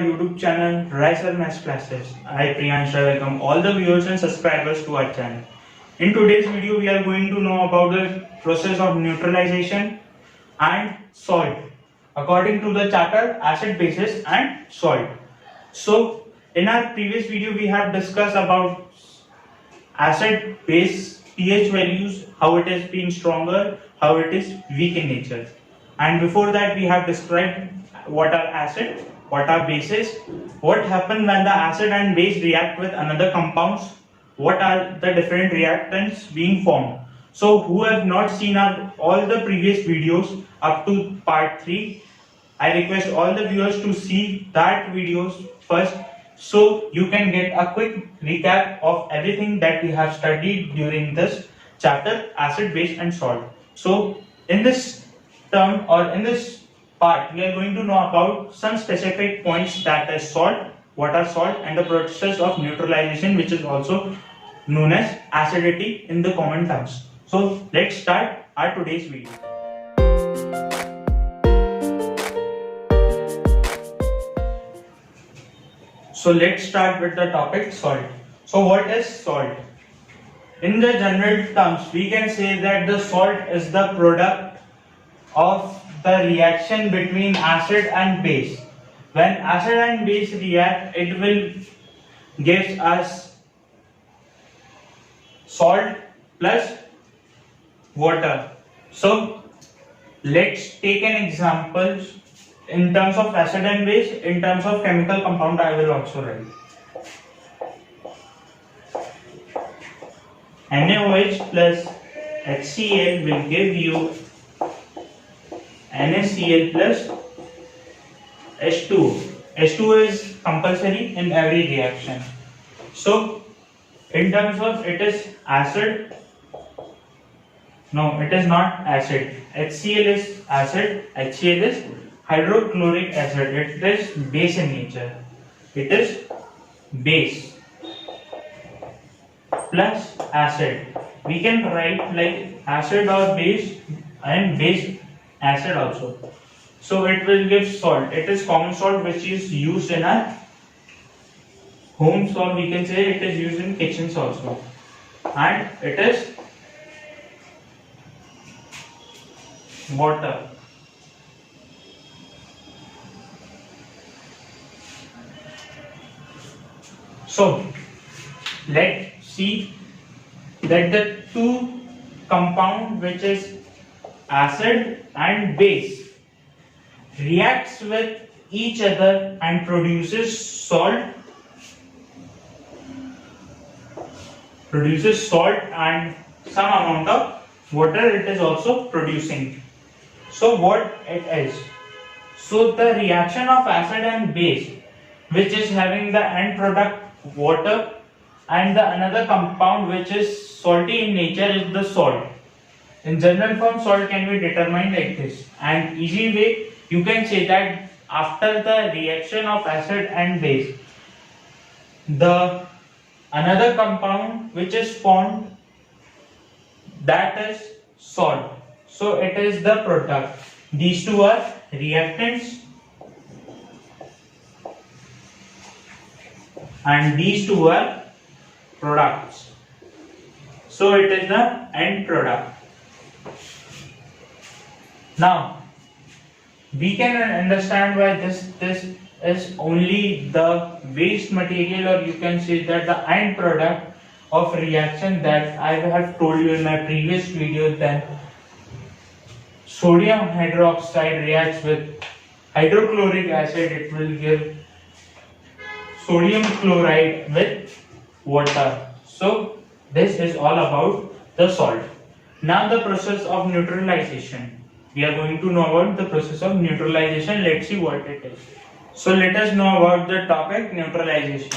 our YouTube channel Riser Maths Classes. I Priyansh welcome all the viewers and subscribers to our channel. In today's video we are going to know about the process of neutralization and salt according to the chapter acid, bases and salt. So in our previous video we have discussed about acid, base, pH values, how it is being stronger, how it is weak in nature. And before that we have described what are acid, what are bases, what happens when the acid and base react with another compounds, what are the different reactants being formed. So who have not seen all the previous videos up to part 3, I request all the viewers to see that videos first so you can get a quick recap of everything that we have studied during this chapter acid, base and salt. So in this term or in this part we are going to know about some specific points, that is salt, what are salt, and the process of neutralization, which is also known as acidity in the common terms. So let's start our today's video. So let's start with the topic salt. So what is salt? In the general terms we can say that the salt is the product of the reaction between acid and base. When acid and base react, it will give us salt plus water. So let's take an example in terms of acid and base. In terms of chemical compound I will also write. NaOH plus HCl will give you NaCl plus H2O. H2O is compulsory in every reaction. So in terms of it is acid, no, it is not acid. HCl is acid, HCl is hydrochloric acid. It is base in nature. It is base plus acid. We can write like acid or base and base acid also. So it will give salt. It is common salt which is used in our homes, or we can say it is used in kitchens also. And it is water. So let's see that the two compound which is acid and base reacts with each other and produces salt and some amount of water it is also producing. So what it is? So the reaction of acid and base, which is having the end product water, and the another compound which is salty in nature is the salt. In general form, salt can be determined like this. And easy way, you can say that after the reaction of acid and base, the another compound which is formed, that is salt. So it is the product. These two are reactants and these two are products. So it is the end product. Now we can understand why this is only the waste material, or you can say that the end product of reaction that I have told you in my previous video. Then sodium hydroxide reacts with hydrochloric acid, it will give sodium chloride with water. So this is all about the salt. Now the process of neutralization. We are going to know about the process of neutralization. Let's see what it is. So let us know about the topic neutralization.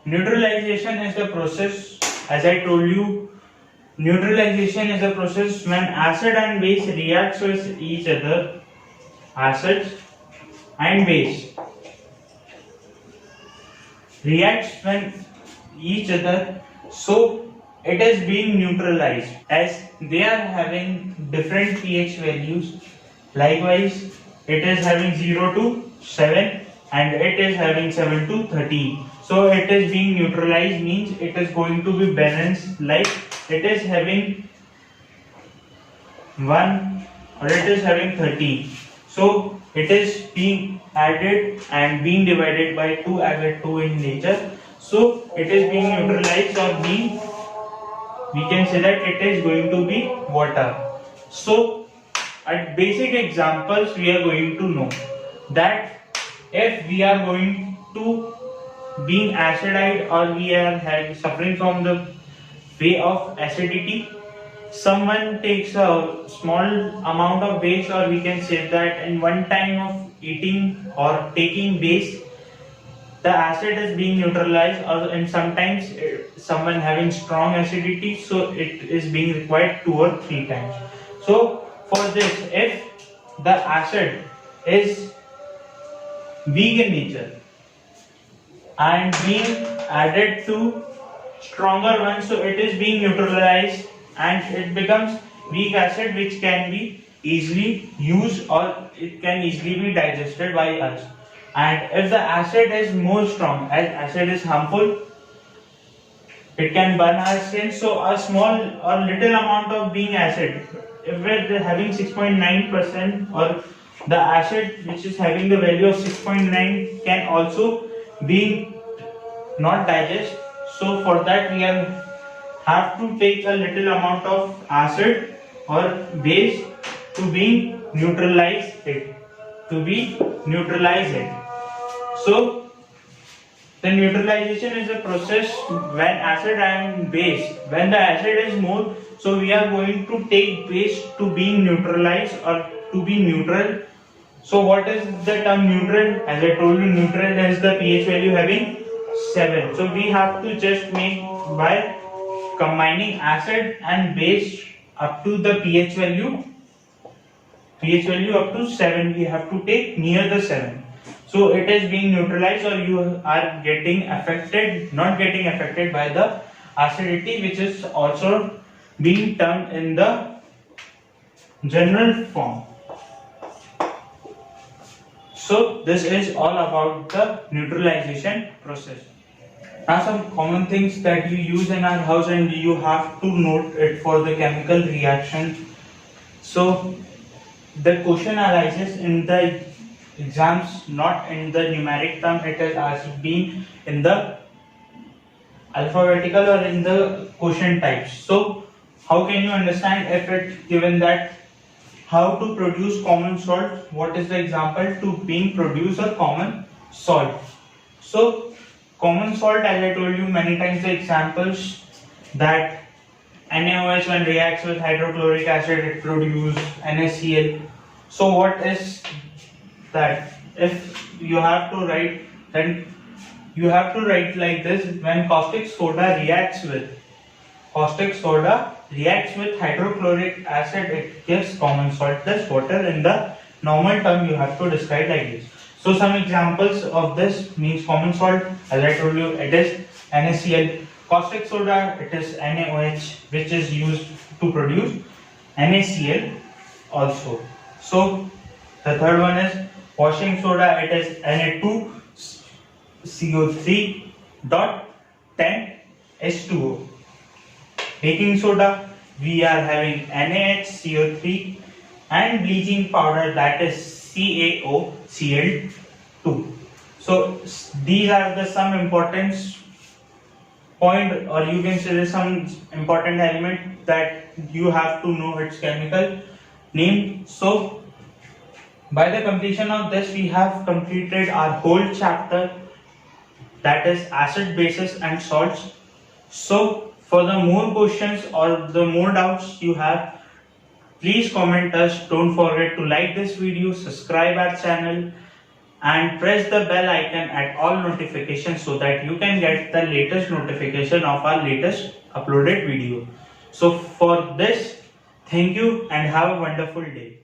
Neutralization is the process, as I told you, neutralization is a process when acid and base reacts with each other. Acid and base reacts with each other, so it is being neutralized as they are having different pH values. Likewise, it is having 0 to 7 and it is having 7 to 13. So it is being neutralized means it is going to be balanced, like it is having 1 or it is having 13. So it is being added and being divided by 2 as a 2 in nature. So it is being neutralized or being, we can say that it is going to be water. So at basic examples we are going to know that if we are going to being acidized or we are suffering from the way of acidity, someone takes a small amount of base, or we can say that in one time of eating or taking base, the acid is being neutralized, or and sometimes someone having strong acidity, so it is being required 2 or 3 times. So for this, if the acid is weak in nature and being added to stronger one, so it is being neutralized and it becomes weak acid, which can be easily used or it can easily be digested by us. And if the acid is more strong, as acid is harmful, it can burn our skin, so a small or little amount of being acid, if we're having 6.9%, or the acid which is having the value of 6.9 can also be not digest. So for that we have to take a little amount of acid or base to be neutralize it. So the neutralization is a process when acid and base. When the acid is more, so we are going to take base to be neutralized or to be neutral. So what is the term neutral? As I told you, neutral is the pH value having 7. So we have to just make by combining acid and base up to the pH value up to 7. We have to take near the 7. So it is being neutralized, or you are getting affected, not getting affected by the acidity, which is also being termed in the general form. So this is all about the neutralization process. Now some common things that you use in our house and you have to note it for the chemical reaction. So the question arises in the exams, not in the numeric term, it is as being in the alphabetical or in the question types. So how can you understand if it given that how to produce common salt? What is the example to being produce a common salt? So common salt, as I told you many times, the examples that NaOH when reacts with hydrochloric acid it produces NaCl. So what is that? If you have to write, then you have to write like this: when caustic soda reacts with hydrochloric acid, it gives common salt plus water. In the normal term you have to describe like this. So some examples of this means common salt, as I told you, it is NaCl. Caustic soda, it is NaOH, which is used to produce NaCl also. So the third one is washing soda, it is Na2CO3.10H2O. Baking soda, we are having NaHCO3, and bleaching powder, that is CaOCl2. So these are the some important point, or you can say some important element that you have to know its chemical name. So by the completion of this, we have completed our whole chapter, that is acid, bases and salts. So for the more questions or the more doubts you have, please comment us. Don't forget to like this video, subscribe our channel and press the bell icon at all notifications so that you can get the latest notification of our latest uploaded video. So for this, thank you and have a wonderful day.